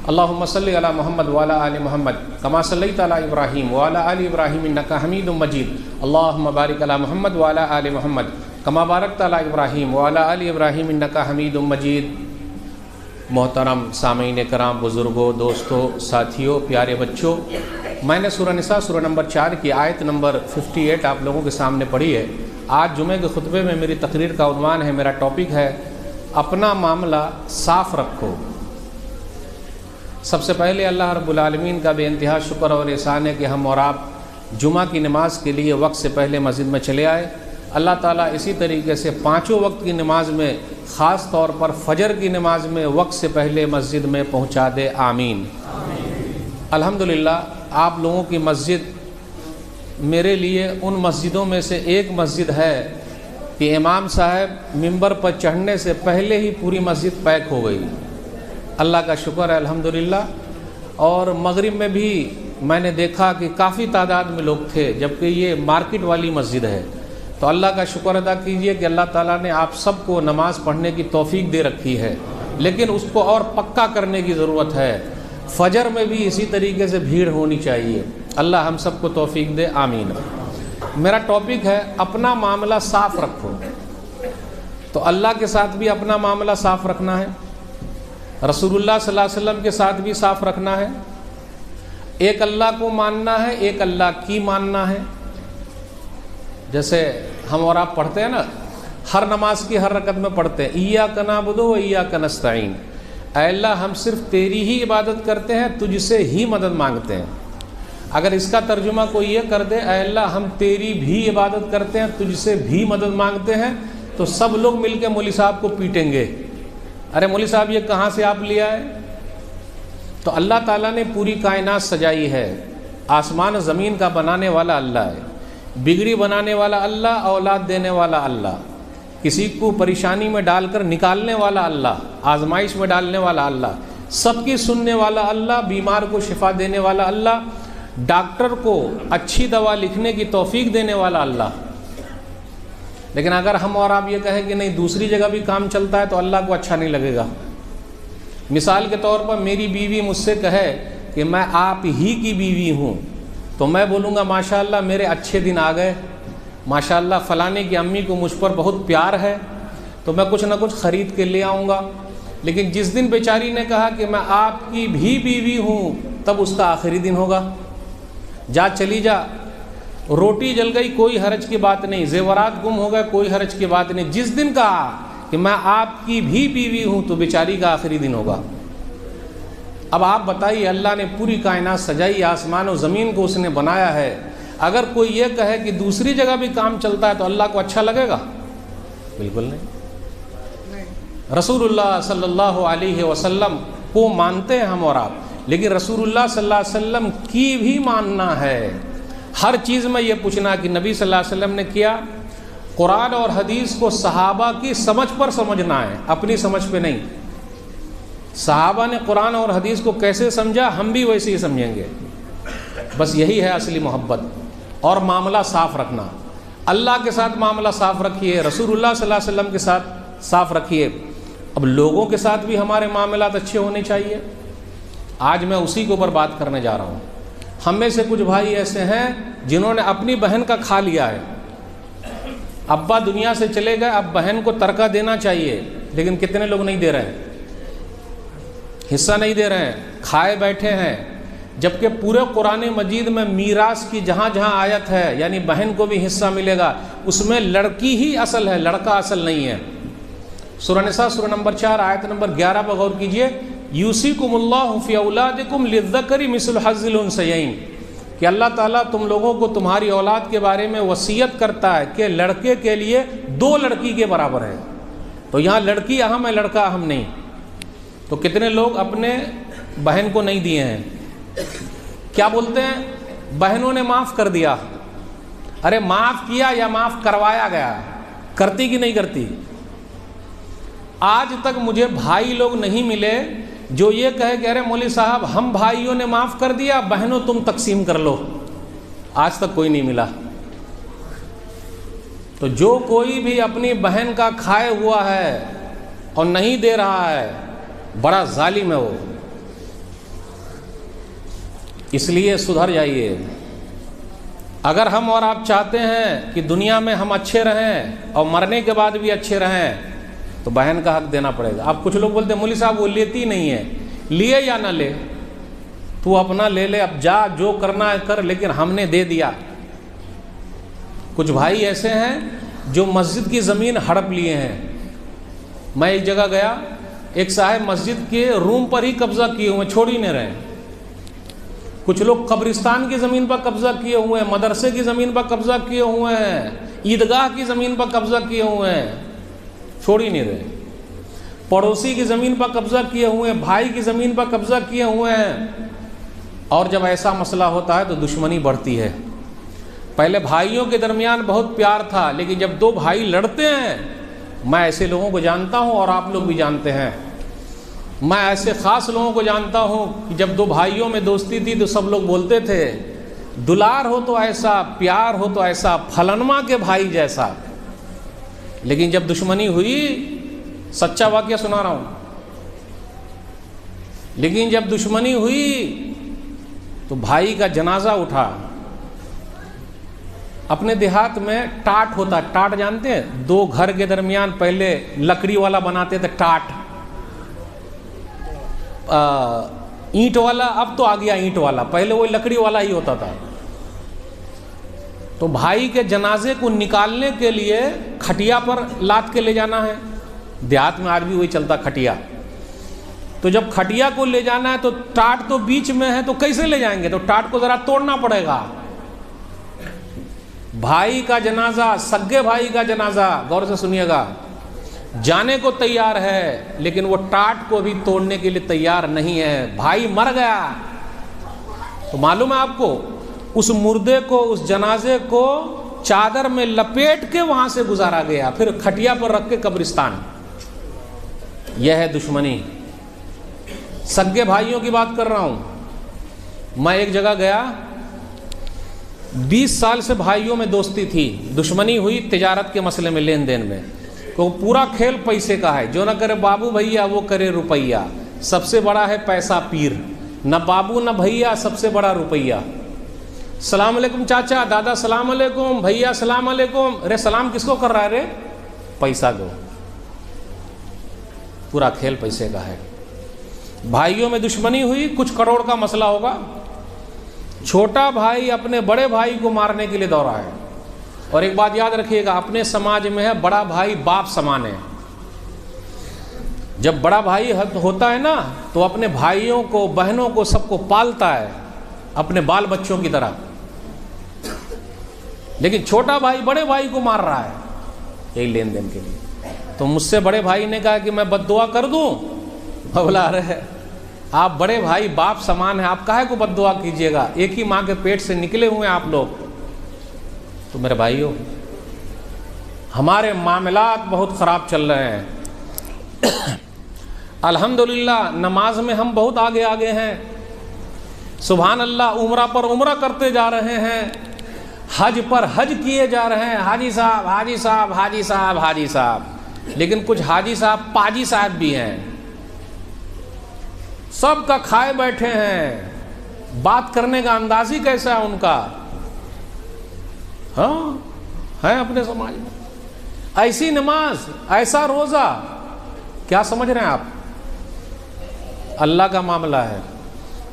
اللہم صلی علی محمد وعلی آل محمد کما صلیت علی ابراہیم وعلی آل ابراہیم انک حمید مجید اللہم بارک علی محمد وعلی آل محمد کما بارکت علی ابراہیم وعلی آل ابراہیم انک حمید مجید۔ محترم سامعین کرام، بزرگوں، دوستوں، ساتھیوں، پیارے بچوں، میں نے سورہ نساء سورہ نمبر 4 کی آیت نمبر 58 آپ لوگوں کے سامنے پڑھی ہے۔ آج جمعے کے خطبے میں میری تقریر کا عنوان ہے، میرا ٹاپک ہے اپنا معاملہ صاف رکھو۔ سب سے پہلے اللہ رب العالمین کا بے انتہا شکر اور احسان ہے کہ ہم اور آپ جمعہ کی نماز کے لیے وقت سے پہلے مسجد میں چلے آئے۔ اللہ تعالیٰ اسی طریقے سے پانچوں وقت کی نماز میں، خاص طور پر فجر کی نماز میں وقت سے پہلے مسجد میں پہنچا دے، آمین۔ الحمدللہ آپ لوگوں کی مسجد میرے لیے ان مسجدوں میں سے ایک مسجد ہے کہ امام صاحب ممبر پر چڑھنے سے پہلے ہی پوری مسجد پیک ہو گئی۔ اللہ کا شکر ہے الحمدللہ۔ اور مغرب میں بھی میں نے دیکھا کہ کافی تعداد میں لوگ تھے، جبکہ یہ مارکیٹ والی مسجد ہے۔ تو اللہ کا شکر ادا کیجئے کہ اللہ تعالیٰ نے آپ سب کو نماز پڑھنے کی توفیق دے رکھی ہے، لیکن اس کو اور پکا کرنے کی ضرورت ہے۔ فجر میں بھی اسی طریقے سے بھیڑ ہونی چاہیے۔ اللہ ہم سب کو توفیق دے، آمین۔ میرا ٹاپک ہے اپنا معاملہ صاف رکھو۔ تو اللہ کے ساتھ بھی اپنا معاملہ صاف رکھنا ہے، رسول اللہ صلی اللہ علیہ وسلم کے ساتھ بھی صاف رکھنا ہے، ایک اللہ کو ماننا ہے، ایک اللہ کی ماننا ہے۔ جیسے ہم اور آپ پڑھتے ہیں نا، ہر نماز کی ہر رکعت میں پڑھتے ہیں ایاک نعبد و ایاک نستعین، اے اللہ ہم صرف تیری ہی عبادت کرتے ہیں، تجھ سے ہی مدد مانگتے ہیں۔ اگر اس کا ترجمہ کوئی یہ کر دے اے اللہ ہم تیری بھی عبادت کرتے ہیں، تجھ سے بھی مدد مانگتے ہیں، تو سب لوگ مل کے مولوی صاحب کو پیٹیں گے، ارے مولوی صاحب یہ کہاں سے آپ لیا ہے؟ تو اللہ تعالیٰ نے پوری کائنات سجائی ہے، آسمان و زمین کا بنانے والا اللہ ہے، بگڑی بنانے والا اللہ، اولاد دینے والا اللہ، کسی کو پریشانی میں ڈال کر نکالنے والا اللہ، آزمائش میں ڈالنے والا اللہ، سب کی سننے والا اللہ، بیمار کو شفا دینے والا اللہ، ڈاکٹر کو اچھی دوا لکھنے کی توفیق دینے والا اللہ۔ لیکن اگر ہم اور آپ یہ کہیں کہ نہیں دوسری جگہ بھی کام چلتا ہے تو اللہ کو اچھا نہیں لگے گا۔ مثال کے طور پر میری بیوی مجھ سے کہے کہ میں آپ ہی کی بیوی ہوں، تو میں بولوں گا ماشاءاللہ میرے اچھے دن آ گئے، ماشاءاللہ فلانے کی امی کو مجھ پر بہت پیار ہے، تو میں کچھ نہ کچھ خرید کے لے آؤں گا۔ لیکن جس دن بیچاری نے کہا کہ میں آپ کی بھی بیوی ہوں، تب اس کا آخری دن ہوگا۔ جا چلی جا، روٹی جل گئی کوئی حرج کی بات نہیں، زیورات گم ہو گئے کوئی حرج کی بات نہیں، جس دن کہا کہ میں آپ کی بھی بیوی ہوں تو بیچاری کا آخری دن ہوگا۔ اب آپ بتائیے، اللہ نے پوری کائنات سجائی، آسمان و زمین کو اس نے بنایا ہے، اگر کوئی یہ کہے کہ دوسری جگہ بھی کام چلتا ہے تو اللہ کو اچھا لگے گا؟ بالکل نہیں۔ رسول اللہ صلی اللہ علیہ وسلم کو مانتے ہیں ہم اور آپ، لیکن رسول اللہ صلی اللہ علیہ وسلم کی بھی ماننا ہے۔ ہر چیز میں یہ پوچھنا کہ نبی صلی اللہ علیہ وسلم نے کیا، قرآن اور حدیث کو صحابہ کی سمجھ پر سمجھنا ہے، اپنی سمجھ پہ نہیں۔ صحابہ نے قرآن اور حدیث کو کیسے سمجھا، ہم بھی ویسے ہی سمجھیں گے۔ بس یہی ہے اصلی محبت۔ اور معاملہ صاف رکھنا، اللہ کے ساتھ معاملہ صاف رکھیے، رسول اللہ صلی اللہ علیہ وسلم کے ساتھ صاف رکھیے۔ اب لوگوں کے ساتھ بھی ہمارے معاملات اچھے ہونے چاہیے۔ آج میں اسی کے اوپر بات کرنے جا رہا ہوں۔ ہم میں سے کچھ بھائی ایسے ہیں جنہوں نے اپنی بہن کا کھا لیا ہے، ابا دنیا سے چلے گئے، اب بہن کو ترکہ دینا چاہیے، لیکن کتنے لوگ نہیں دے رہے ہیں، حصہ نہیں دے رہے ہیں، کھائے بیٹھے ہیں۔ جبکہ پورے قرآن مجید میں میراث کی جہاں جہاں آیت ہے، یعنی بہن کو بھی حصہ ملے گا، اس میں لڑکی ہی اصل ہے، لڑکا اصل نہیں ہے۔ سورہ نساء سورہ نمبر 4 آیت نمبر 11 پر غور کیجئے، یوصیکم اللہ فی اولادکم للذکر مثل حظ الانثیین، کہ اللہ تعالیٰ تم لوگوں کو تمہاری اولاد کے بارے میں وصیت کرتا ہے کہ لڑکے کے لیے 2 لڑکی کے برابر ہے۔ تو یہاں لڑکی اہم ہے، لڑکا اہم نہیں۔ تو کتنے لوگ اپنے بہن کو نہیں دیے ہیں، کیا بولتے ہیں بہنوں نے معاف کر دیا۔ ارے معاف کیا یا معاف کروایا گیا، کرتی کہ نہیں کرتی؟ آج تک مجھے بھائی لوگ نہیں ملے جو یہ کہے کہ ارے مولوی صاحب ہم بھائیوں نے معاف کر دیا، بہنوں تم تقسیم کر لو۔ آج تک کوئی نہیں ملا۔ تو جو کوئی بھی اپنی بہن کا کھائے ہوا ہے اور نہیں دے رہا ہے، بڑا ظالم ہے وہ۔ اس لیے سدھر جائیے۔ اگر ہم اور آپ چاہتے ہیں کہ دنیا میں ہم اچھے رہیں اور مرنے کے بعد بھی اچھے رہیں تو بہن کا حق دینا پڑے گا۔ اب کچھ لوگ بولتے ہیں مولوی صاحب وہ لیتی نہیں ہے، لیے یا نہ لے، تو اپنا لے لے، اب جا جو کرنا ہے کر، لیکن ہم نے دے دیا۔ کچھ بھائی ایسے ہیں جو مسجد کی زمین ہڑپ لیے ہیں۔ میں ایک جگہ گیا، ایک صاحب مسجد کے روم پر ہی قبضہ کیے ہوئے، چھوڑ ہی نہیں رہے۔ کچھ لوگ قبرستان کی زمین پر قبضہ کیے ہوئے ہیں، مدرسے کی زمین پر قبضہ کیے ہوئے ہیں، عیدگاہ کی زمین پر قبضہ کیے ہوئے ہیں، چھوڑ ہی نہیں رہے۔ پڑوسی کی زمین پر قبضہ کیے ہوئے ہیں، بھائی کی زمین پر قبضہ کیے ہوئے ہیں۔ اور جب ایسا مسئلہ ہوتا ہے تو دشمنی بڑھتی ہے۔ پہلے بھائیوں کے درمیان بہت پیار تھا، لیکن جب دو بھائی لڑتے ہیں، میں ایسے لوگوں کو جانتا ہوں اور آپ لوگ بھی جانتے ہیں، میں ایسے خاص لوگوں کو جانتا ہوں کہ جب دو بھائیوں میں دوستی تھی تو سب لوگ بولتے تھے دلار ہو تو ایسا، پیار ہو تو ایسا، پھلنما کے بھائی جیسا۔ لیکن جب دشمنی ہوئی، سچا واقعہ سنا رہا ہوں، لیکن جب دشمنی ہوئی تو بھائی کا جنازہ اٹھا۔ اپنے دیہات میں ٹاٹ ہوتا ہے، ٹاٹ جانتے ہیں؟ دو گھر کے درمیان پہلے لکڑی والا بناتے تھے ٹاٹ، اینٹ والا، اب تو آ گیا اینٹ والا، پہلے وہ لکڑی والا ہی ہوتا تھا۔ تو بھائی کے جنازے کو نکالنے کے لیے کھٹیا پر لاد کے لے جانا ہے، دیہات میں آج بھی وہی چلتا کھٹیا۔ تو جب کھٹیا کو لے جانا ہے تو ٹاٹ تو بیچ میں ہے، تو کیسے لے جائیں گے؟ تو ٹاٹ کو ذرا توڑنا پڑے گا۔ بھائی کا جنازہ، سگے بھائی کا جنازہ، غور سے سنیے گا، جانے کو تیار ہے لیکن وہ ٹاٹ کو بھی توڑنے کے لیے تیار نہیں ہے۔ بھائی مر گیا تو معلوم ہے آپ کو، اس مردے کو، اس جنازے کو چادر میں لپیٹ کے وہاں سے گزارا گیا، پھر کھٹیا پر رکھ کے قبرستان۔ یہ ہے دشمنی۔ سگے بھائیوں کی بات کر رہا ہوں۔ میں ایک جگہ گیا، 20 سال سے بھائیوں میں دوستی تھی، دشمنی ہوئی تجارت کے مسئلے میں، لین دین میں، تو پورا کھیل پیسے کا ہے، جو نہ کرے بابو بھیا وہ کرے روپیہ، سب سے بڑا ہے پیسہ پیر، نہ بابو نہ بھیا، سب سے بڑا روپیہ۔ سلام علیکم چاچا، دادا سلام علیکم، بھیا سلام علیکم، ارے سلام کس کو کر رہا ہے رے؟ پیسہ دو۔ پورا کھیل پیسے کا ہے۔ بھائیوں میں دشمنی ہوئی، کچھ کروڑ کا مسئلہ ہوگا، چھوٹا بھائی اپنے بڑے بھائی کو مارنے کے لیے دوڑا ہے۔ اور ایک بات یاد رکھیے گا، اپنے سماج میں ہے بڑا بھائی باپ سمان ہے۔ جب بڑا بھائی ہوتا ہے نا تو اپنے بھائیوں کو، بہنوں کو، سب کو پالتا ہے اپنے بال بچوں کی طرح، لیکن چھوٹا بھائی بڑے بھائی کو مار رہا ہے یہی لین دین کے لیے۔ تو مجھ سے بڑے بھائی نے کہا کہ میں بد دعا کر دوں؟ بولا رہے آپ بڑے بھائی باپ سمان ہیں، آپ کاہے کو بد دعا کیجیے گا، ایک ہی ماں کے پیٹ سے نکلے ہوئے ہیں آپ لوگ۔ تو میرے بھائیوں، ہمارے معاملات بہت خراب چل رہے ہیں۔ الحمدللہ نماز میں ہم بہت آگے ہیں، سبحان اللہ، عمرہ پر عمرہ کرتے جا رہے ہیں، حج پر حج کیے جا رہے ہیں، حاجی صاحب حاجی صاحب حاجی صاحب حاجی صاحب، لیکن کچھ حاجی صاحب پاجی صاحب بھی ہیں، سب کا کھائے بیٹھے ہیں، بات کرنے کا انداز ہی کیسا ہے ان کا، ہاں ہے اپنے سماج میں ایسی نماز، ایسا روزہ، کیا سمجھ رہے ہیں آپ؟ اللہ کا معاملہ ہے،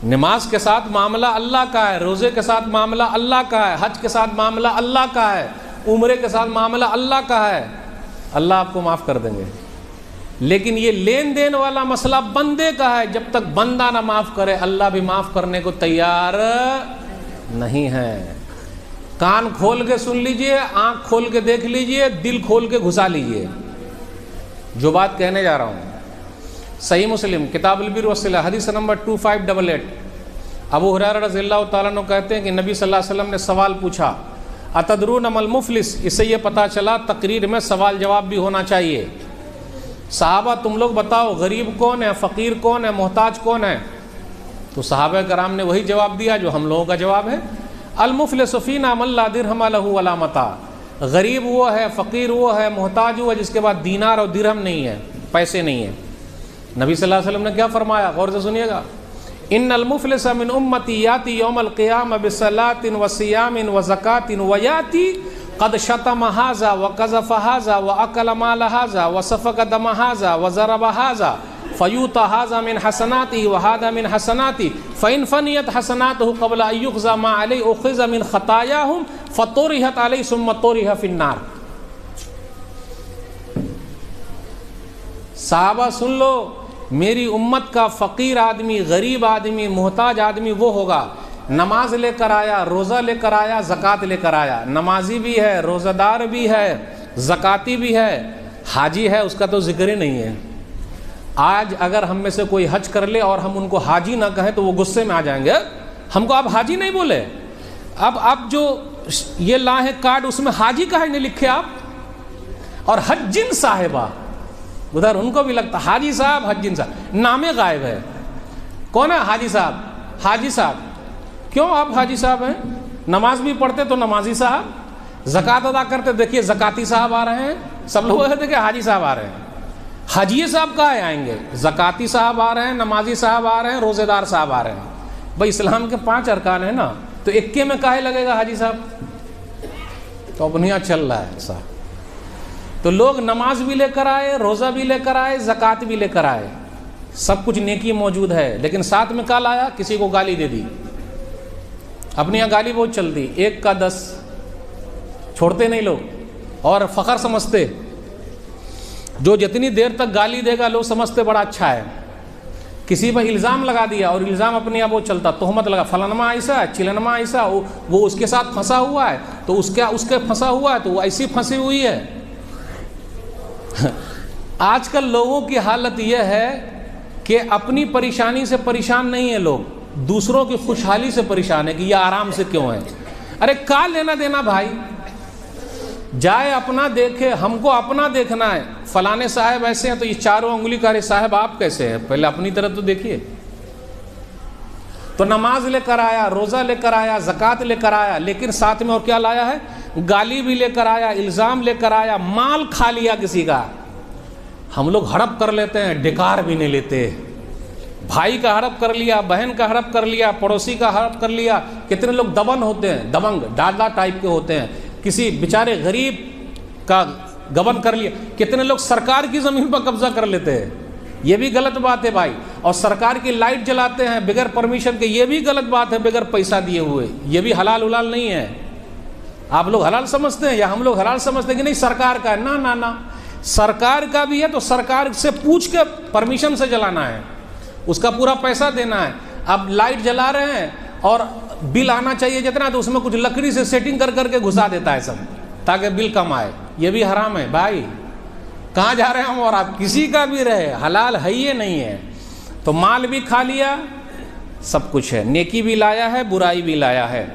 نماز کے ساتھ معاملہ اللہ کا ہے، روزے کے ساتھ معاملہ اللہ کا ہے، حج کے ساتھ معاملہ اللہ کا ہے، عمرے کے ساتھ معاملہ اللہ کا ہے، اللہ آپ کو معاف کر دیں گے۔ لیکن یہ لین دین والا مسئلہ بندے کا ہے، جب تک بندہ نہ معاف کرے اللہ بھی معاف کرنے کو تیار نہیں ہے۔ کان کھول کے سن لیجئے، آنکھ کھول کے دیکھ لیجئے، دل کھول کے گھسا لیجئے جو بات کہنے جا رہا ہوں۔ صحیح مسلم کتاب البر والصلہ حدیث نمبر 2588، ابو ہریرہ رضی اللہ تعالیٰ عنہ کہتے ہیں کہ نبی صلی اللہ علیہ وسلم نے سوال پوچھا، اتدرون ما المفلس، اس سے یہ پتہ چلا تقریر میں سوال جواب بھی ہونا چاہیے۔ صحابہ تم لوگ بتاؤ غریب کون ہے، فقیر کون ہے، محتاج کون ہے؟ تو صحابہ کرام نے وہی جواب دیا جو ہم لوگوں کا جواب ہے، المفلس فینا من لا درہم لہ ولا متاع، غریب وہ ہے، فقیر وہ ہے، محتاج وہ ہے جس کے بعد دینار اور درہم نہیں ہے، پیسے نہیں ہیں۔ نبی صلی اللہ علیہ وسلم نے کیا فرمایا؟ غور سے سنیے گا، ان المفلس من امتی یاتی یوم القیامہ بصلاۃ وصیام وزکاۃ ویاتی قد شتم ھذا وقذف ھذا واکل مال ھذا وسفک دم ھذا وضرب ھذا فیؤتی ھذا من حسناته وھذا من حسناتی فإن فنیت حسناته قبل ان یقضى ما علیہ اخذ من خطایاہم فطرحت علیہ ثم طرح فی النار۔ صحابہ سن لو، میری امت کا فقیر آدمی، غریب آدمی، محتاج آدمی وہ ہوگا نماز لے کر آیا، روزہ لے کر آیا، زکوٰۃ لے کر آیا، نمازی بھی ہے، روزہ دار بھی ہے، زکاتی بھی ہے، حاجی ہے، اس کا تو ذکر ہی نہیں ہے۔ آج اگر ہم میں سے کوئی حج کر لے اور ہم ان کو حاجی نہ کہیں تو وہ غصے میں آ جائیں گے، ہم کو آپ حاجی نہیں بولے۔ اب جو یہ لائے کارڈ اس میں حاجی کا ہے نہیں لکھے آپ، اور حجن صاحبہ ادھر ان کو بھی لگتا حاجی صاحب، حجن صاحب، نام غائب ہے۔ کون ہے حاجی صاحب؟ حاجی صاحب۔ کیوں آپ حاجی صاحب ہیں؟ نماز بھی پڑھتے تو نمازی صاحب، زکوٰۃ ادا کرتے دیکھیے زکاتی صاحب آ رہے ہیں، سب لوگ کہتے کہ حاجی صاحب آ رہے ہیں۔ حاجی صاحب کہاں آئیں گے؟ زکاتی صاحب آ رہے ہیں، نمازی صاحب آ رہے ہیں، روزے دار صاحب آ رہے ہیں۔ بھائی اسلام کے 5 ارکان ہیں نا، تو اکے میں کاہے لگے گا حاجی صاحب؟ تو اب یہاں چل رہا ہے ایسا۔ تو لوگ نماز بھی لے کر آئے، روزہ بھی لے کر آئے، زکوٰۃ بھی لے کر آئے، سب کچھ نیکی موجود ہے، لیکن ساتھ میں کیا لایا؟ کسی کو گالی دے دی۔ اپنی یہاں گالی بہت چلتی، 1 کا 10 چھوڑتے نہیں لوگ، اور فخر سمجھتے، جو جتنی دیر تک گالی دے گا لوگ سمجھتے بڑا اچھا ہے۔ کسی پر الزام لگا دیا اور الزام اپنے یہاں وہ چلتا، تہمت لگا، فلانما ایسا، چلنما ایسا، وہ اس کے ساتھ پھنسا ہوا ہے، تو اس کے پھنسا ہوا ہے تو وہ ایسی پھنسی ہوئی ہے۔ آج کل لوگوں کی حالت یہ ہے کہ اپنی پریشانی سے پریشان نہیں ہے لوگ، دوسروں کی خوشحالی سے پریشان ہے کہ یہ آرام سے کیوں ہے۔ ارے کا لینا دینا بھائی، جائے اپنا دیکھے، ہم کو اپنا دیکھنا ہے۔ فلانے صاحب ایسے ہیں تو یہ چاروں انگلی کارے صاحب آپ کیسے ہیں، پہلے اپنی طرف تو دیکھیے۔ تو نماز لے کر آیا، روزہ لے کر آیا، زکوٰۃ لے کر آیا، لیکن ساتھ میں اور کیا لایا ہے؟ گالی بھی لے کر آیا، الزام لے کر آیا، مال کھا لیا کسی کا۔ ہم لوگ ہڑپ کر لیتے ہیں، ڈکار بھی نہیں لیتے۔ بھائی کا ہڑپ کر لیا، بہن کا ہڑپ کر لیا، پڑوسی کا ہڑپ کر لیا۔ کتنے لوگ دبن ہوتے ہیں، دبنگ ڈالا ٹائپ کے ہوتے ہیں، کسی بیچارے غریب کا گبن کر لیا۔ کتنے لوگ سرکار کی زمین پر قبضہ کر لیتے ہیں، یہ بھی غلط بات ہے بھائی۔ اور سرکار کی لائٹ جلاتے ہیں بغیر پرمیشن کے، یہ بھی غلط بات ہے، بغیر پیسہ دیے ہوئے، یہ بھی حلال حلال نہیں ہے۔ آپ لوگ حلال سمجھتے ہیں یا ہم لوگ حلال سمجھتے ہیں کہ نہیں سرکار کا ہے؟ نہ، سرکار کا بھی ہے تو سرکار سے پوچھ کے پرمیشن سے جلانا ہے، اس کا پورا پیسہ دینا ہے۔ اب لائٹ جلا رہے ہیں اور بل آنا چاہیے جتنا، تو اس میں کچھ لکڑی سے سیٹنگ کر کے گھسا دیتا ہے سب، تاکہ بل کم آئے۔ یہ بھی حرام ہے بھائی۔ کہاں جا رہے ہیں ہم؟ اور آپ کسی کا بھی رہے، حلال ہے یہ نہیں ہے۔ تو مال بھی کھا لیا، سب کچھ ہے، نیکی بھی لایا ہے، برائی بھی لایا ہے۔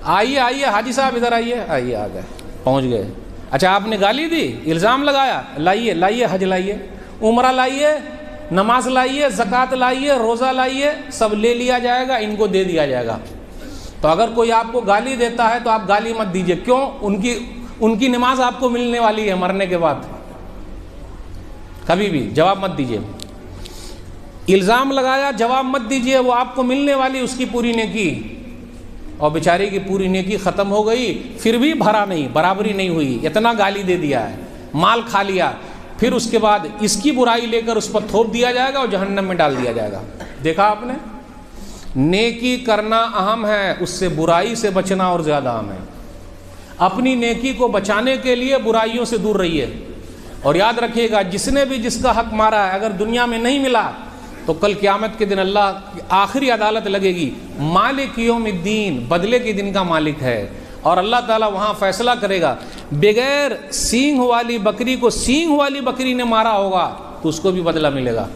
آئیے حاجی صاحب ادھر آئیے، آ گئے، پہنچ گئے۔ اچھا آپ نے گالی دی، الزام لگایا، لائیے حج لائیے، عمرہ لائیے، نماز لائیے، زکوٰۃ لائیے، روزہ لائیے، سب لے لیا جائے گا، ان کو دے دیا جائے گا۔ تو اگر کوئی آپ کو گالی دیتا ہے تو آپ گالی مت دیجیے، کیوں؟ ان کی نماز آپ کو ملنے والی ہے مرنے کے بعد، کبھی بھی جواب مت دیجیے۔ الزام لگایا، جواب مت دیجیے، وہ آپ کو ملنے والی اس کی پوری نیکی، اور بیچاری کی پوری نیکی ختم ہو گئی، پھر بھی بھرا نہیں، برابری نہیں ہوئی، اتنا گالی دے دیا ہے، مال کھا لیا، پھر اس کے بعد اس کی برائی لے کر اس پر تھوپ دیا جائے گا اور جہنم میں ڈال دیا جائے گا۔ دیکھا آپ نے؟ نیکی کرنا اہم ہے، اس سے برائی سے بچنا اور زیادہ اہم ہے۔ اپنی نیکی کو بچانے کے لیے برائیوں سے دور رہیے، اور یاد رکھیے گا جس نے بھی جس کا حق مارا ہے، اگر دنیا میں نہیں ملا تو کل قیامت کے دن اللہ کی آخری عدالت لگے گی۔ مالک یوم الدین، بدلے کے دن کا مالک ہے، اور اللہ تعالیٰ وہاں فیصلہ کرے گا۔ بغیر سینگ والی بکری کو سینگ والی بکری نے مارا ہوگا تو اس کو بھی بدلہ ملے گا۔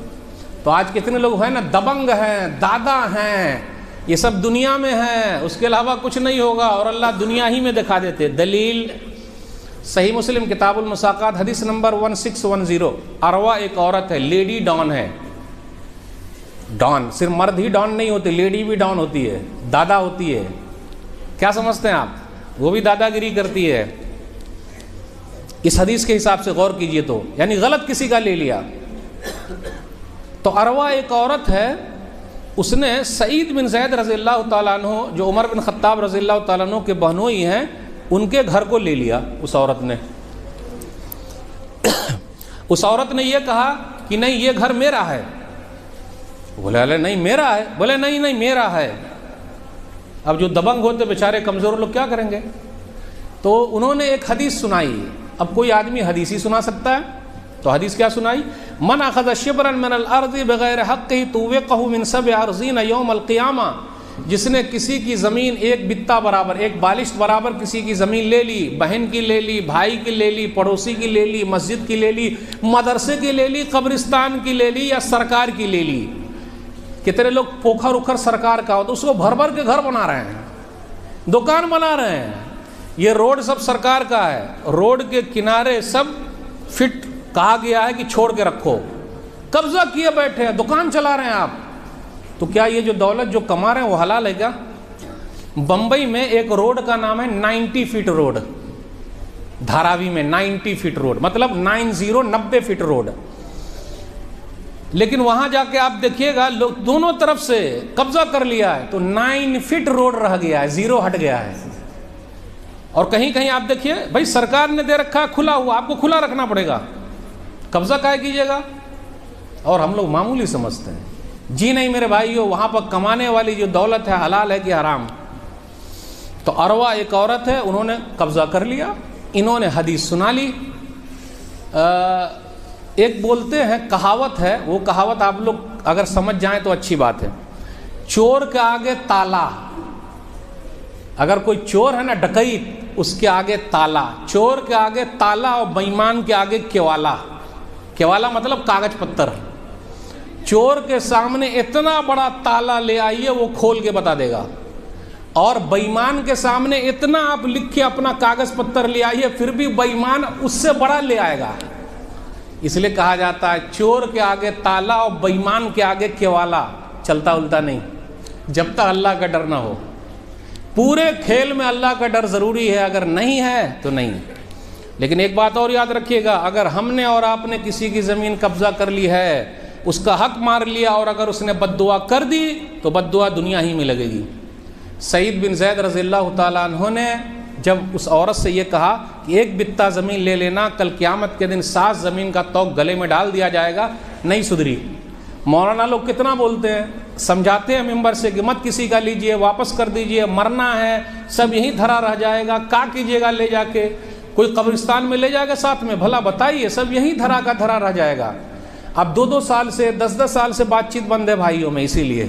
تو آج کتنے لوگ ہیں نا، دبنگ ہیں، دادا ہیں، یہ سب دنیا میں ہیں، اس کے علاوہ کچھ نہیں ہوگا، اور اللہ دنیا ہی میں دکھا دیتے۔ دلیل صحیح مسلم کتاب المساقات حدیث نمبر 1610۔ اروا ایک عورت ہے، لیڈی ڈان ہے۔ ڈان صرف مرد ہی ڈان نہیں ہوتے، لیڈی بھی ڈان ہوتی ہے، دادا ہوتی ہے۔ کیا سمجھتے ہیں آپ؟ وہ بھی دادا گیری کرتی ہے۔ اس حدیث کے حساب سے غور کیجئے تو، یعنی غلط کسی کا لے لیا۔ تو اروا ایک عورت ہے اس نے سعید بن زید رضی اللہ تعالیٰ عنہ جو عمر بن خطاب رضی اللہ تعالیٰ عنہ کے بہنوئی ہیں ان کے گھر کو لے لیا اس عورت نے. اس عورت نے یہ کہا کہ نہیں یہ گھر میرا ہے. بولے نہیں میرا ہے. بولے نہیں میرا ہے. اب جو دبنگ ہوتے بیچارے کمزور لوگ کیا کریں گے؟ تو انہوں نے ایک حدیث سنائی. اب کوئی آدمی حدیث ہی سنا سکتا ہے تو حدیث کیا سنائی؟ من اخذ شبرا من الارض بغیر حقه توقه من 7 ارضین یوم القیامہ. جس نے کسی کی زمین ایک بتہ برابر ایک بالشت برابر کسی کی زمین لے لی، بہن کی لے لی، بھائی کی لے لی، پڑوسی کی لے لی، مسجد کی لے لی، مدرسے کی لے لی، قبرستان کی لے لی یا سرکار کی لے لی. کتنے لوگ پوکھر اکھر سرکار کا ہو تو اس کو بھر بھر کے گھر بنا رہے ہیں، دکان بنا رہے ہیں. یہ روڈ سب سرکار کا ہے، روڈ کے کنارے سب فٹ کہا گیا ہے کہ چھوڑ کے رکھو. قبضہ کیے بیٹھے ہیں، دکان چلا رہے ہیں آپ. تو کیا یہ جو دولت جو کما رہے ہیں وہ حلال ہے کیا؟ بمبئی میں ایک روڈ کا نام ہے 90 فٹ روڈ. دھاراوی میں 90 فٹ روڈ مطلب 90 فٹ روڈ. لیکن وہاں جا کے آپ دیکھیے گا لوگ دونوں طرف سے قبضہ کر لیا ہے تو 9 فٹ روڈ رہ گیا ہے، 0 ہٹ گیا ہے. اور کہیں کہیں آپ دیکھیے بھائی سرکار نے دے رکھا کھلا ہوا، آپ کو کھلا رکھنا پڑے گا، قبضہ کائے کیجیے گا. اور ہم لوگ معمولی سمجھتے ہیں. جی نہیں میرے بھائیو، وہاں پر کمانے والی جو دولت ہے حلال ہے کہ حرام؟ تو اروا ایک عورت ہے، انہوں نے قبضہ کر لیا. انہوں نے حدیث سنا لی. ایک بولتے ہیں کہاوت ہے، وہ کہاوت آپ لوگ اگر سمجھ جائیں تو اچھی بات ہے. چور کے آگے تالا. اگر کوئی چور ہے نا ڈکیت، اس کے آگے تالا. چور کے آگے تالا اور بےایمان کے آگے کیوالا. کیوالا مطلب کاغذ پتر. چور کے سامنے اتنا بڑا تالا لے آئیے وہ کھول کے بتا دے گا، اور بےایمان کے سامنے اتنا آپ لکھ کے اپنا کاغذ پتر لے آئیے پھر بھی بےایمان اس سے بڑا لے آئے گا. اس لیے کہا جاتا ہے چور کے آگے تالا اور بےایمان کے آگے کیوالا. چلتا الٹا نہیں جب تک اللہ کا ڈر نہ ہو. پورے کھیل میں اللہ کا ڈر ضروری ہے، اگر نہیں ہے تو نہیں. لیکن ایک بات اور یاد رکھیے گا، اگر ہم نے اور آپ نے کسی کی زمین قبضہ کر لی ہے، اس کا حق مار لیا، اور اگر اس نے بد دعا کر دی تو بد دعا دنیا ہی میں لگے گی. سعید بن زید رضی اللہ تعالیٰ عنہ نے جب اس عورت سے یہ کہا کہ ایک بتہ زمین لے لینا، کل قیامت کے دن 7 زمین کا توق گلے میں ڈال دیا جائے گا، نہیں سدھری. مولانا لوگ کتنا بولتے ہیں، سمجھاتے ہیں ممبر سے کہ مت کسی کا لیجئے، واپس کر دیجئے، مرنا ہے، سب یہیں دھرا رہ جائے گا، کیا کیجیے گا لے جا کے؟ کوئی قبرستان میں لے جائے گا ساتھ میں؟ بھلا بتائیے، سب یہیں دھرا کا دھرا رہ جائے گا. اب 2 سال سے 10 سال سے بات چیت بند ہے بھائیوں میں. اسی لیے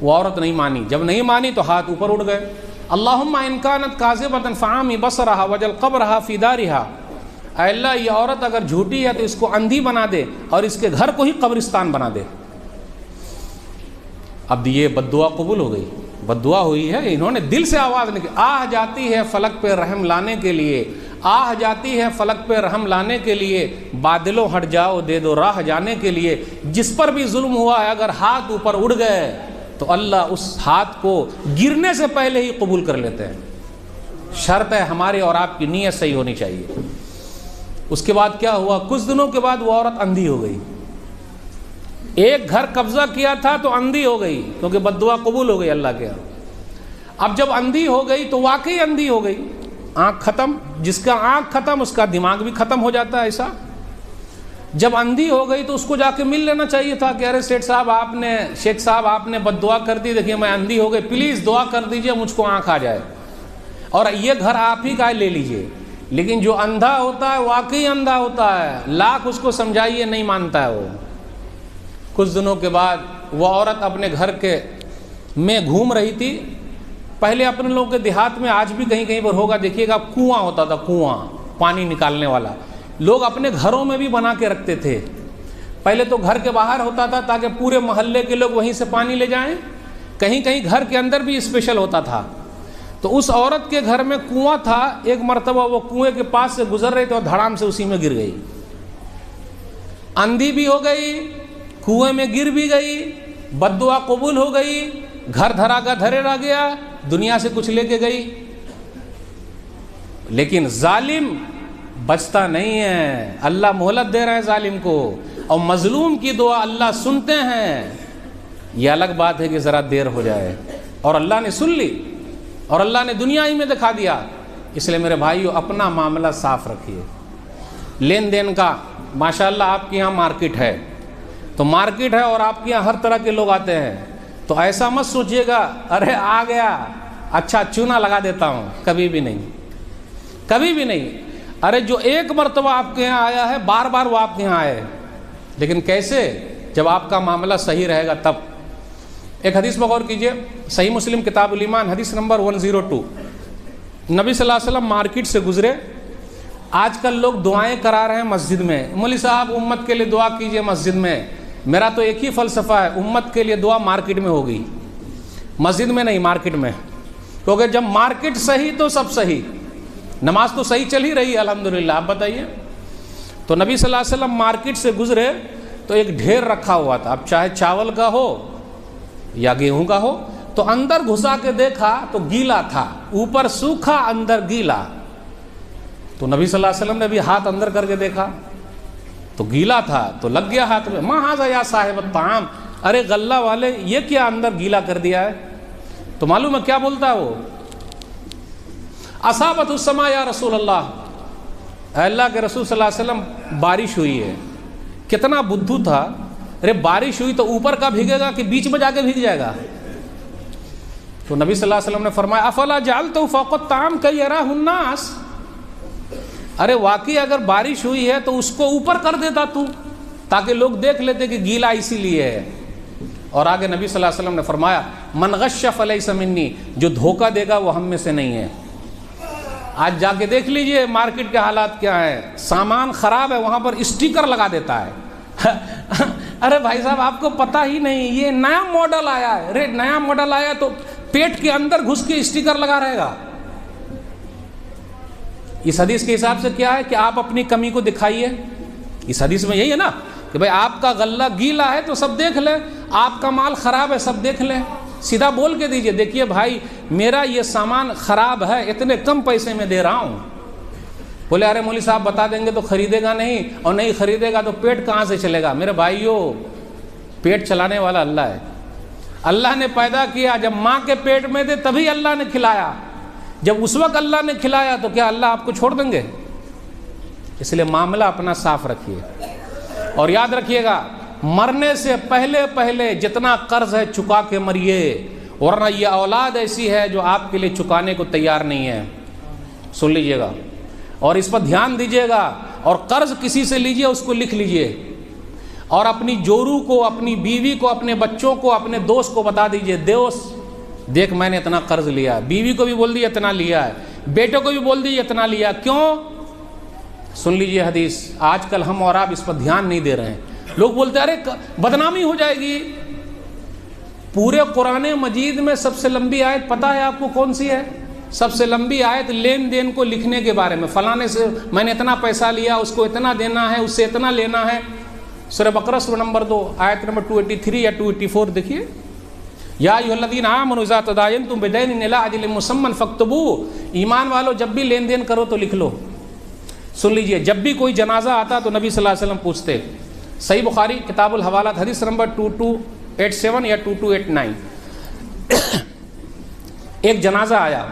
وہ عورت نہیں مانی. جب نہیں مانی تو ہاتھ اوپر اٹھ گئے. اللہم ان کانت کاذبۃ فعامی بصرھا وجل قبرھا فی دارھا. اے اللہ یہ عورت اگر جھوٹی ہے تو اس کو اندھی بنا دے اور اس کے گھر کو ہی قبرستان بنا دے. اب یہ بد دعا قبول ہو گئی، بد دعا ہوئی ہے. انہوں نے دل سے آواز نکلی، آہ جاتی ہے فلک پہ رحم لانے کے لیے، آہ جاتی ہے فلک پہ رحم لانے کے لیے، بادلوں ہٹ جاؤ دے دو راہ جانے کے لیے. جس پر بھی ظلم ہوا ہے اگر ہاتھ اوپر اڑ گئے تو اللہ اس ہاتھ کو گرنے سے پہلے ہی قبول کر لیتے ہیں. شرط ہے ہماری اور آپ کی نیت صحیح ہونی چاہیے. اس کے بعد کیا ہوا؟ کچھ دنوں کے بعد وہ عورت اندھی ہو گئی. ایک گھر قبضہ کیا تھا تو اندھی ہو گئی کیونکہ بد دعا قبول ہو گئی اللہ کے ہاں. اب جب اندھی ہو گئی تو واقعی اندھی ہو گئی. آنکھ ختم، جس کا آنکھ ختم اس کا دماغ بھی ختم ہو جاتا ہے. ایسا جب اندھی ہو گئی تو اس کو جا کے مل لینا چاہیے تھا کہ ارے شیخ صاحب آپ نے بد دعا کر دی، دیکھیے میں اندھی ہو گئی، پلیز دعا کر دیجئے مجھ کو آنکھ آ جائے اور یہ گھر آپ ہی کا لے لیجئے. لیکن جو اندھا ہوتا ہے واقعی اندھا ہوتا ہے، لاکھ اس کو سمجھائیے نہیں مانتا ہے وہ. کچھ دنوں کے بعد وہ عورت اپنے گھر کے میں گھوم رہی تھی. پہلے اپنے لوگوں کے دیہات میں آج بھی کہیں کہیں پر ہوگا دیکھیے گا، کنواں ہوتا تھا، کنواں پانی نکالنے والا. لوگ اپنے گھروں میں بھی بنا کے رکھتے تھے. پہلے تو گھر کے باہر ہوتا تھا تاکہ پورے محلے کے لوگ وہیں سے پانی لے جائیں. کہیں کہیں گھر کے اندر بھی اسپیشل ہوتا تھا. تو اس عورت کے گھر میں کنواں تھا. ایک مرتبہ وہ کنویں کے پاس سے گزر رہی تھی اور دھڑام سے اسی میں گر گئی. اندھی بھی ہو گئی، کنویں میں گر بھی گئی، بد دعا قبول ہو گئی، گھر دھرا کا دھرے رہ گیا، دنیا سے کچھ لے کے گئی. لیکن ظالم بچتا نہیں ہے. اللہ مہلت دے رہے ہیں ظالم کو، اور مظلوم کی دعا اللہ سنتے ہیں. یہ الگ بات ہے کہ ذرا دیر ہو جائے، اور اللہ نے سن لی اور اللہ نے دنیا ہی میں دکھا دیا۔ اس لیے میرے بھائیو اپنا معاملہ صاف رکھیے۔ لین دین کا ماشاءاللہ آپ کے یہاں مارکیٹ ہے، تو مارکیٹ ہے اور آپ کے یہاں ہر طرح کے لوگ آتے ہیں، تو ایسا مت سوچیے گا ارے آ گیا اچھا چونا لگا دیتا ہوں، کبھی بھی نہیں، کبھی بھی نہیں۔ ارے جو ایک مرتبہ آپ کے یہاں آیا ہے بار بار وہ آپ کے یہاں آئے، لیکن کیسے؟ جب آپ کا معاملہ صحیح رہے گا تب۔ ایک حدیث پر غور کیجئے، صحیح مسلم کتاب الایمان حدیث نمبر 102۔ نبی صلی اللہ علیہ وسلم مارکیٹ سے گزرے۔ آج کل لوگ دعائیں کرا رہے ہیں مسجد میں، مولوی صاحب امت کے لیے دعا کیجئے مسجد میں۔ میرا تو ایک ہی فلسفہ ہے، امت کے لیے دعا مارکیٹ میں ہوگی، مسجد میں نہیں، مارکیٹ میں۔ کیونکہ جب مارکیٹ صحیح تو سب صحیح، نماز تو صحیح چل ہی رہی ہے الحمدللہ۔ آپ بتائیے، تو نبی صلی اللہ علیہ وسلم مارکیٹ سے گزرے تو ایک ڈھیر رکھا ہوا تھا، اب چاہے چاول کا ہو یا گیہوں کا ہو، تو اندر گھسا کے دیکھا تو گیلا تھا، اوپر سوکھا اندر گیلا۔ تو نبی صلی اللہ علیہ وسلم نے بھی ہاتھ اندر کر کے دیکھا تو گیلا تھا، تو لگ گیا ہاتھ میں، ما ھذا یا صاحب الطعام، ارے غلہ والے یہ کیا اندر گیلا کر دیا ہے؟ تو معلوم ہے کیا بولتا ہے وہ؟ اصابت السماء یا رسول اللہ، اے اللہ کے رسول صلی اللہ علیہ وسلم بارش ہوئی ہے۔ کتنا بدھو تھا، ارے بارش ہوئی تو اوپر کا بھیگے گا کہ بیچ میں جا کے بھیگ جائے گا؟ تو نبی صلی اللہ علیہ وسلم نے فرمایا افلا جعلتہ فوق الطعام کی یراہ الناس، ارے واقعی اگر بارش ہوئی ہے تو اس کو اوپر کر دیتا تو، تاکہ لوگ دیکھ لیتے کہ گیلا اسی لیے ہے۔ اور آگے نبی صلی اللہ علیہ وسلم نے فرمایا من غش فلیس منی، جو دھوکہ دے گا وہ ہم میں سے نہیں ہے۔ آج جا کے دیکھ لیجئے مارکیٹ کے حالات کیا ہیں، سامان خراب ہے وہاں پر اسٹیکر لگا دیتا ہے۔ ارے بھائی صاحب آپ کو پتہ ہی نہیں یہ نیا ماڈل آیا ہے، ارے نیا ماڈل آیا تو پیٹ کے اندر گھس کے اسٹیکر لگا رہے گا۔ اس حدیث کے حساب سے کیا ہے کہ آپ اپنی کمی کو دکھائیے، اس حدیث میں یہی ہے نا کہ بھائی آپ کا غلہ گیلا ہے تو سب دیکھ لیں، آپ کا مال خراب ہے سب دیکھ لیں، سیدھا بول کے دیجئے دیکھیے بھائی میرا یہ سامان خراب ہے، اتنے کم پیسے میں دے رہا ہوں۔ بولے ارے مولوی صاحب بتا دیں گے تو خریدے گا نہیں، اور نہیں خریدے گا تو پیٹ کہاں سے چلے گا؟ میرے بھائیوں پیٹ چلانے والا اللہ ہے، اللہ نے پیدا کیا، جب ماں کے پیٹ میں تھے تبھی اللہ نے کھلایا، جب اس وقت اللہ نے کھلایا تو کیا اللہ آپ کو چھوڑ دیں گے؟ اس لیے معاملہ اپنا صاف رکھیے، اور یاد رکھیے گا مرنے سے پہلے پہلے جتنا قرض ہے چکا کے مریے، ورنہ یہ اولاد ایسی ہے جو آپ کے لیے چکانے کو تیار نہیں ہے۔ سن لیجئے گا اور اس پر دھیان دیجئے گا، اور قرض کسی سے لیجئے اس کو لکھ لیجئے، اور اپنی جورو کو، اپنی بیوی کو، اپنے بچوں کو، اپنے دوست کو بتا دیجئے دوست دیکھ میں نے اتنا قرض لیا، بیوی کو بھی بول دیجئے اتنا لیا ہے، بیٹوں کو بھی بول دیجئے اتنا لیا۔ کیوں؟ سن لیجئے حدیث، آج کل ہم اور آپ اس پر دھیان نہیں دے رہے ہیں۔ لوگ بولتے ہیں ارے بدنامی ہو جائے گی۔ پورے قرآن مجید میں سب سے لمبی آیت پتہ ہے آپ کو کون سی ہے؟ سب سے لمبی آیت لین دین کو لکھنے کے بارے میں، فلانے سے میں نے اتنا پیسہ لیا، اس کو اتنا دینا ہے، اس سے اتنا لینا ہے۔ سورہ بقرہ سورہ نمبر 2 آیت نمبر 283 یا 284 دیکھیے، یا ایھا الذین آمنوا اذا تداینتم بدین الی اجل مسمى فاکتبوہ، ایمان والو جب بھی لین دین کرو تو لکھ لو۔ سن لیجئے جب بھی کوئی جنازہ آتا تو نبی صلی اللہ علیہ وسلم پوچھتے، صحیح بخاری کتاب الحوالات حدیث نمبر 2287 یا 2289، ایک جنازہ آیا،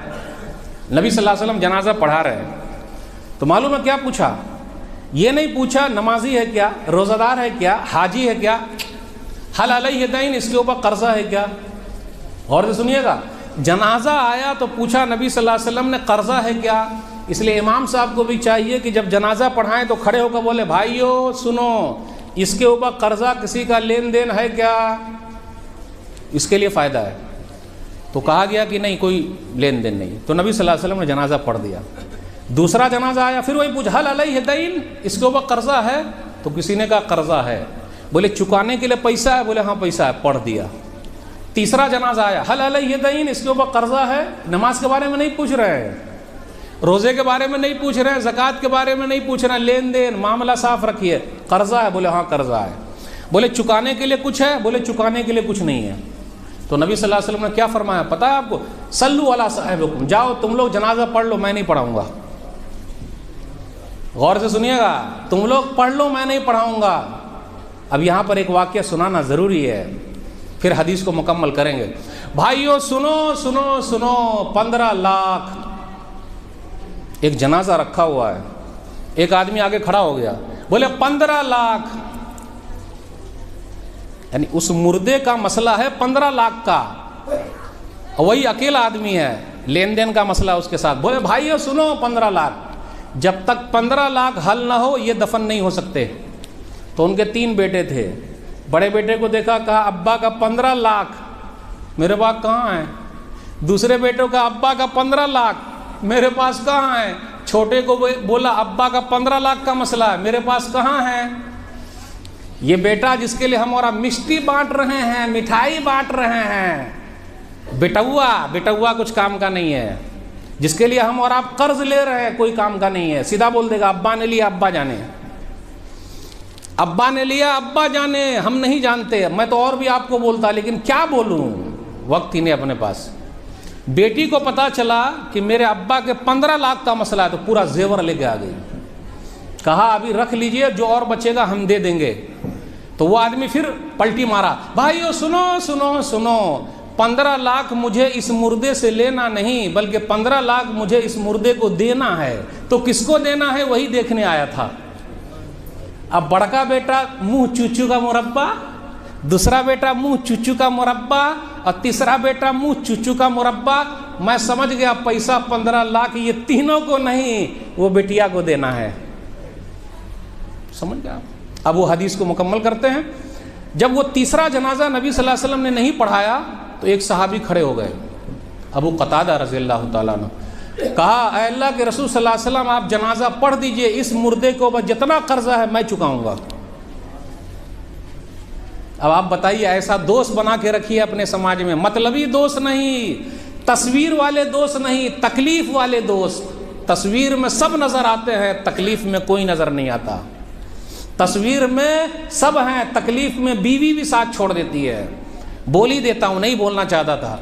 نبی صلی اللہ علیہ وسلم جنازہ پڑھا رہے ہیں، تو معلوم ہے کیا پوچھا؟ یہ نہیں پوچھا نمازی ہے کیا، روزہ دار ہے کیا، حاجی ہے کیا، حل علیہ دین، اس کے اوپر قرضہ ہے کیا؟ غور سے سنیے گا، جنازہ آیا تو پوچھا نبی صلی اللہ علیہ وسلم نے قرضہ ہے کیا؟ اس لیے امام صاحب کو بھی چاہیے کہ جب جنازہ پڑھائیں تو کھڑے ہو کر بولے بھائیو سنو اس کے اوپر قرضہ کسی کا لین دین ہے کیا؟ اس کے لیے فائدہ ہے۔ تو کہا گیا کہ نہیں کوئی لین دین نہیں، تو نبی صلی اللہ علیہ وسلم نے جنازہ پڑھ دیا۔ دوسرا جنازہ آیا، پھر وہی پوچھا حل علیہ دین، اس کے اوپر قرضہ ہے؟ تو کسی نے کہا قرضہ ہے، بولے چکانے کے لیے پیسہ ہے؟ بولے ہاں پیسہ ہے، پڑھ دیا۔ تیسرا جنازہ آیا، حل علیہ دین، اس کے اوپر قرضہ ہے؟ نماز کے بارے میں نہیں پوچھ رہے ہیں، روزے کے بارے میں نہیں پوچھ رہے ہیں، زکوٰۃ کے بارے میں نہیں پوچھ رہے ہیں، لین دین معاملہ صاف رکھیے۔ قرضہ ہے؟ بولے ہاں قرضہ ہے۔ بولے چکانے کے لیے کچھ ہے؟ بولے چکانے کے لیے کچھ نہیں ہے۔ تو نبی صلی اللہ علیہ وسلم نے کیا فرمایا پتہ ہے آپ کو؟ صلوا علی صاحبکم، جاؤ تم لوگ جنازہ پڑھ لو، میں نہیں پڑھاؤں گا۔ غور سے سنیے گا، تم لوگ پڑھ لو میں نہیں پڑھاؤں گا۔ اب یہاں پر ایک واقعہ سنانا ضروری ہے، پھر حدیث کو مکمل کریں گے۔ بھائیو سنو سنو سنو، 15 لاکھ ایک جنازہ رکھا ہوا ہے، ایک آدمی آگے کھڑا ہو گیا بولے 15 لاکھ، یعنی اس مردے کا مسئلہ ہے 15 لاکھ کا، وہی اکیلا آدمی ہے، لین دین کا مسئلہ اس کے ساتھ، بولے بھائیو سنو 15 لاکھ، جب تک 15 لاکھ حل نہ ہو یہ دفن نہیں ہو سکتے۔ تو ان کے 3 بیٹے تھے، بڑے بیٹے کو دیکھا، کہا ابا کا 15 لاکھ میرے پاس کہاں ہے؟ دوسرے بیٹوں کا ابا کا 15 لاکھ میرے پاس کہاں ہے؟ چھوٹے کو بولا ابا کا 15 لاکھ کا مسئلہ ہے، میرے پاس کہاں ہے؟ یہ بیٹا جس کے لیے ہم اور مشتی بانٹ رہے ہیں، مٹھائی بانٹ رہے ہیں، بٹوا کچھ کام کا نہیں ہے، جس کے لیے ہم اور آپ قرض لے رہے ہیں کوئی کام کا نہیں ہے، سیدھا بول دے گا ابا نے لیا ابا جانے، ابا نے لیا ابا جانے، ہم نہیں جانتے، میں تو اور بھی آپ کو بولتا لیکن کیا بولوں، وقت ہی نہیں اپنے پاس۔ بیٹی کو پتا چلا کہ میرے ابا کے 15 لاکھ کا مسئلہ ہے تو پورا زیور لے کے آ گئی، کہا ابھی رکھ لیجئے، جو اور بچے گا ہم دے دیں گے۔ تو وہ آدمی پھر پلٹی مارا، بھائیو سنو سنو سنو، 15 لاکھ مجھے اس مردے سے لینا نہیں بلکہ 15 لاکھ مجھے اس مردے کو دینا ہے، تو کس کو دینا ہے وہی دیکھنے آیا تھا۔ اب بڑکا بیٹا منہ چوچو کا مربع، دوسرا بیٹا منہ چوچو کا مربع، اور تیسرا بیٹا منہ چوچو کا مربع۔ میں سمجھ گیا پیسہ 15 لاکھ یہ تینوں کو نہیں، وہ بیٹیا کو دینا ہے، سمجھ گیا۔ اب وہ حدیث کو مکمل کرتے ہیں۔ جب وہ تیسرا جنازہ نبی صلی اللہ علیہ وسلم نے نہیں پڑھایا تو ایک صحابی کھڑے ہو گئے، ابو قتادہ رضی اللہ تعالیٰ عنہ، کہا اے اللہ کے رسول صلی اللہ علیہ وسلم آپ جنازہ پڑھ دیجئے، اس مردے کو بس جتنا قرضہ ہے میں چکاؤں گا۔ اب آپ بتائیے، ایسا دوست بنا کے رکھیے اپنے سماج میں، مطلبی دوست نہیں، تصویر والے دوست نہیں، تکلیف والے دوست۔ تصویر میں سب نظر آتے ہیں، تکلیف میں کوئی نظر نہیں آتا۔ تصویر میں سب ہیں، تکلیف میں بیوی بھی ساتھ چھوڑ دیتی ہے۔ بول ہی دیتا ہوں، نہیں بولنا چاہتا تھا۔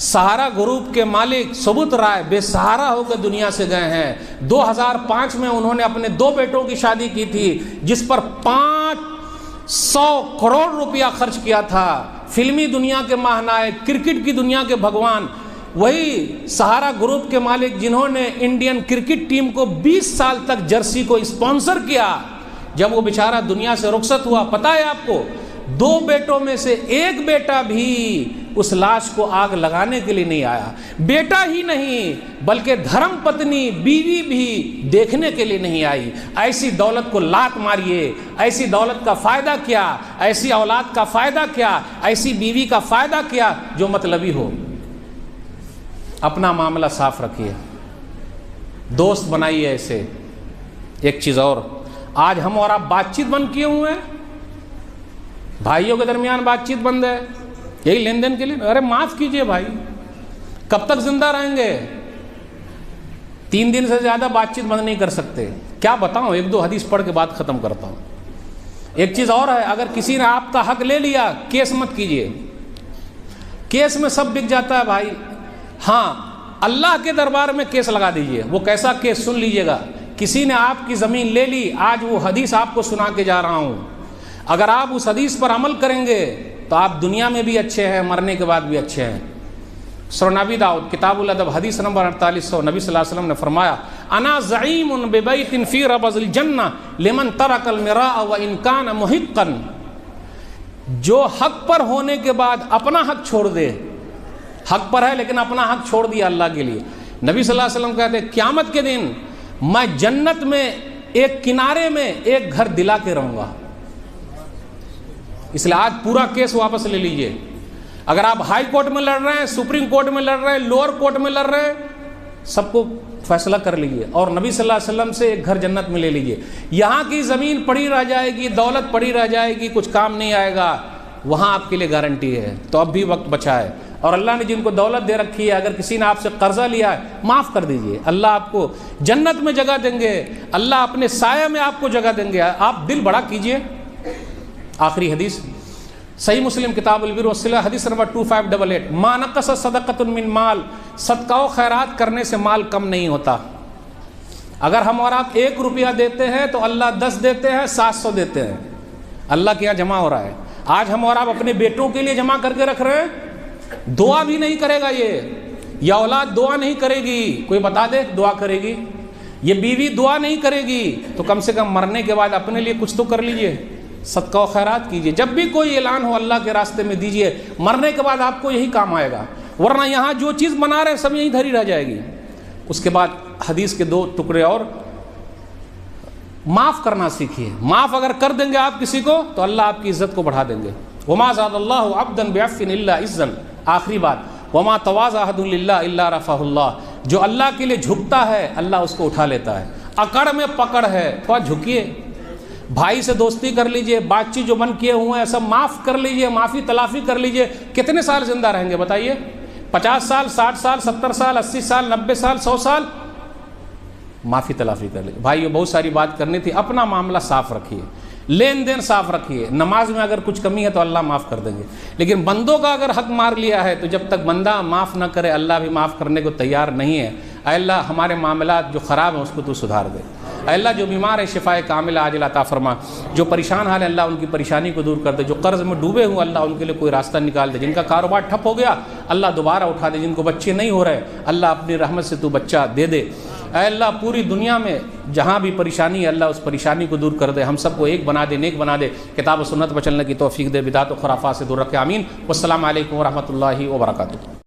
سہارا گروپ کے مالک سبوت رائے بے سہارا ہو کے دنیا سے گئے ہیں۔ 2005 میں انہوں نے اپنے 2 بیٹوں کی شادی کی تھی، جس پر 500 کروڑ روپیہ خرچ کیا تھا۔ فلمی دنیا کے ماہنائے، کرکٹ کی دنیا کے بھگوان، وہی سہارا گروپ کے مالک جنہوں نے انڈین کرکٹ ٹیم کو 20 سال تک جرسی کو اسپانسر کیا، جب وہ بیچارہ دنیا سے رخصت ہوا، پتہ ہے آپ کو 2 بیٹوں میں سے 1 بیٹا بھی اس لاش کو آگ لگانے کے لیے نہیں آیا۔ بیٹا ہی نہیں بلکہ دھرم پتنی بیوی بھی دیکھنے کے لیے نہیں آئی۔ ایسی دولت کو لات ماریے، ایسی دولت کا فائدہ کیا، ایسی اولاد کا فائدہ کیا، ایسی بیوی کا فائدہ کیا جو مطلبی ہو۔ اپنا معاملہ صاف رکھیے، دوست بنائیے ایسے۔ ایک چیز اور، آج ہم اور آپ بات چیت بند کیے ہوئے ہیں، بھائیوں کے درمیان بات چیت بند ہے، یہی لین دین کے لیے۔ ارے معاف کیجئے بھائی، کب تک زندہ رہیں گے؟ 3 دن سے زیادہ بات چیت بند نہیں کر سکتے۔ کیا بتاؤں، 1-2 حدیث پڑھ کے بات ختم کرتا ہوں۔ ایک چیز اور ہے، اگر کسی نے آپ کا حق لے لیا، کیس مت کیجئے، کیس میں سب بک جاتا ہے بھائی۔ ہاں، اللہ کے دربار میں کیس لگا دیجئے۔ وہ کیسا کیس؟ سن لیجئے گا۔ کسی نے آپ کی زمین لے لی، آج وہ حدیث آپ کو سنا کے جا رہا ہوں، اگر آپ اس حدیث پر عمل کریں گے تو آپ دنیا میں بھی اچھے ہیں، مرنے کے بعد بھی اچھے ہیں۔ سنن ابی داؤد کتاب الادب حدیث نمبر 4800، نبی صلی اللہ علیہ وسلم نے فرمایا، انا زعیم ببیت فی ربض الجنہ لمن ترک المراء وان کان محقا۔ جو حق پر ہونے کے بعد اپنا حق چھوڑ دے، حق پر ہے لیکن اپنا حق چھوڑ دیا اللہ کے لیے، نبی صلی اللہ علیہ وسلم کہتے ہیں قیامت کے دن میں جنت میں ایک کنارے میں ایک گھر دلا کے رہوں گا۔ اس لیے آج پورا کیس واپس لے لیجئے۔ اگر آپ ہائی کورٹ میں لڑ رہے ہیں، سپریم کورٹ میں لڑ رہے ہیں، لوور کورٹ میں لڑ رہے ہیں، سب کو فیصلہ کر لیجئے اور نبی صلی اللہ علیہ وسلم سے ایک گھر جنت میں لے لیجئے۔ یہاں کی زمین پڑی رہ جائے گی، دولت پڑی رہ جائے گی، کچھ کام نہیں آئے گا، وہاں آپ کے لیے گارنٹی ہے۔ تو اب بھی وقت بچا ہے، اور اللہ نے جن کو دولت دے رکھی ہے، اگر کسی نے آپ سے قرضہ لیا ہے معاف کر دیجئے، اللہ آپ کو جنت میں جگہ دیں گے، اللہ اپنے سایہ میں آپ کو جگہ دیں گے۔ آپ دل بڑا کیجئے۔ آخری حدیث صحیح مسلم کتاب البر والصلہ حدیث نمبر 2588، ما نقص صدقۃ من مال، صدقہ و خیرات کرنے سے مال کم نہیں ہوتا۔ اگر ہم اور آپ 1 روپیہ دیتے ہیں تو اللہ 10 دیتے ہیں، 700 دیتے ہیں، اللہ کے یہاں جمع ہو رہا ہے۔ آج ہم اور آپ اپنے بیٹوں کے لیے جمع کر کے رکھ رہے ہیں، دعا بھی نہیں کرے گا یہ، یا اولاد دعا نہیں کرے گی، کوئی بتا دے دعا کرے گی، یہ بیوی دعا نہیں کرے گی، تو کم سے کم مرنے کے بعد اپنے لیے کچھ تو کر لیجئے، صدقہ و خیرات کیجئے، جب بھی کوئی اعلان ہو اللہ کے راستے میں دیجئے، مرنے کے بعد آپ کو یہی کام آئے گا، ورنہ یہاں جو چیز بنا رہے ہیں سب یہیں دھری رہ جائے گی۔ اس کے بعد حدیث کے 2 ٹکڑے اور، معاف کرنا سیکھیے، معاف اگر کر دیں گے آپ کسی کو تو اللہ آپ کی عزت کو بڑھا دیں گے۔ وما زاد اللہ عبدا بعفو الا عزا، آخری بات، وما تواضع احد للہ الا رفعہ اللہ، جو اللہ کے لیے جھکتا ہے اللہ اس کو اٹھا لیتا ہے۔ اکڑ میں پکڑ ہے، تھوڑا جھکیے، بھائی سے دوستی کر لیجئے، بات چیت جو من کیے ہوئے ہیں سب معاف کر لیجئے، معافی تلافی کر لیجئے۔ کتنے سال زندہ رہیں گے بتائیے؟ 50 سال، 60 سال، 70 سال، 80 سال، 90 سال، 100 سال؟ معافی تلافی کر لیجئے۔ بھائی یہ بہت ساری بات کرنی تھی، اپنا معاملہ صاف رکھیے، لین دین صاف رکھیے، نماز میں اگر کچھ کمی ہے تو اللہ معاف کر دیں گے، لیکن بندوں کا اگر حق مار لیا ہے تو جب تک بندہ معاف نہ کرے اللہ بھی معاف کرنے کو تیار نہیں ہے۔ اے اللہ ہمارے معاملات جو خراب ہیں اس کو تو سدھار دے، اے اللہ جو بیمار ہے شفائے کاملہ عاجلہ عطا فرما، جو پریشان حال ہے اللہ ان کی پریشانی کو دور کر دے، جو قرض میں ڈوبے ہوں اللہ ان کے لیے کوئی راستہ نکال دے، جن کا کاروبار ٹھپ ہو گیا اللہ دوبارہ اٹھا دے، جن کو بچے نہیں ہو رہے اللہ اپنی رحمت سے تو بچہ دے دے۔ اے اللہ پوری دنیا میں جہاں بھی پریشانی ہے اللہ اس پریشانی کو دور کر دے، ہم سب کو ایک بنا دے، نیک بنا دے، کتاب و سنت پر چلنے کی توفیق دے، بدعت و خرافات سے دور رکھے، آمین۔ والسلام علیکم ورحمۃ اللہ وبرکاتہ۔